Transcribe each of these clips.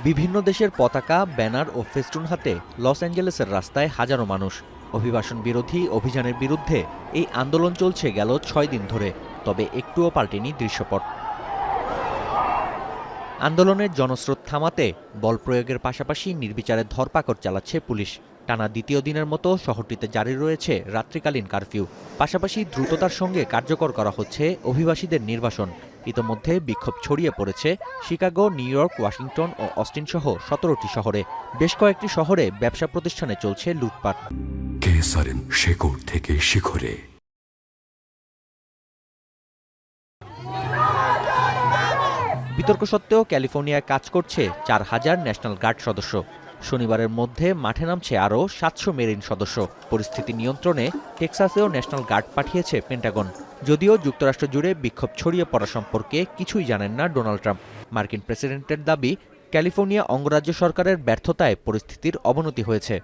বিভিন্ন দেশের পতাকা, ব্যানার ও ফেস্টুন হাতে লস অ্যাঞ্জেলেসের রাস্তায় হাজারো মানুষ। অভিবাসন বিরোধী অভিযানের বিরুদ্ধে এই আন্দোলন চলছে গেল ৬ দিন ধরে, তবে একটুও পাল্টেনি দৃশ্যপট। আন্দোলনের জনস্রোত থামাতে বল প্রয়োগের পাশাপাশি নির্বিচারে ধরপাকড় চালাচ্ছে পুলিশ। টানা দ্বিতীয় দিনের মতো শহরটিতে জারি রয়েছে রাত্রিকালীন কারফিউ। পাশাপাশি দ্রুততার সঙ্গে কার্যকর করা হচ্ছে অভিবাসীদের নির্বাসন। ইতোমধ্যে বিক্ষোভ ছড়িয়ে পড়েছে শিকাগো, নিউ ইয়র্ক, ওয়াশিংটন ও অস্টিন সহ ১৭টি শহরে। বেশ কয়েকটি শহরে ব্যবসা প্রতিষ্ঠানে চলছে লুটপাট। কেসারেন শেকড় থেকে শিখরে। বিতর্ক সত্ত্বেও ক্যালিফোর্নিয়ায় কাজ করছে ৪,০০০ ন্যাশনাল গার্ড সদস্য। শনিবারের মধ্যে মাঠে নামছে আরও ৭০০ মেরিন সদস্য। পরিস্থিতি নিয়ন্ত্রণে টেক্সাসেও ন্যাশনাল গার্ড পাঠিয়েছে পেন্টাগন। যদিও যুক্তরাষ্ট্র জুড়ে বিক্ষোভ ছড়িয়ে পড়া সম্পর্কে কিছুই জানেন না ডোনাল্ড ট্রাম্প। মার্কিন প্রেসিডেন্টের দাবি, ক্যালিফোর্নিয়া অঙ্গরাজ্য সরকারের ব্যর্থতায় পরিস্থিতির অবনতি হয়েছে।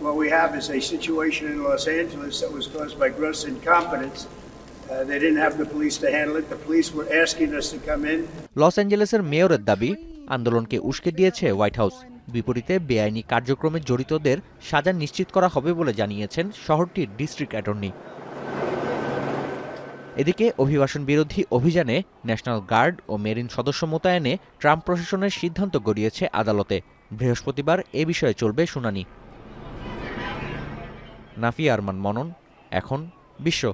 What we have is a situation in Los Angeles that was caused by gross incompetence. They didn't have the police to handle it. The police were asking us to come in. লস অ্যাঞ্জেলেসের মেয়রের দাবি, আন্দোলনকে উস্কে দিয়েছে white house. বিপরীতে বেআইনি কার্যক্রমে জড়িতদের সাজা নিশ্চিত করা হবে বলে জানিয়েছেন শহরটির ডিস্ট্রিক্ট অ্যাটর্নি। এদিকে অভিবাসন বিরোধী অভিযানে ন্যাশনাল গার্ড ও মেরিন সদস্য মোতায়েনে ট্রাম্প প্রশাসনের সিদ্ধান্ত গড়িয়েছে আদালতে। বৃহস্পতিবার এ বিষয়ে চলবে শুনানি। নাফিয়া আরমান মনন, এখন বিশ্ব।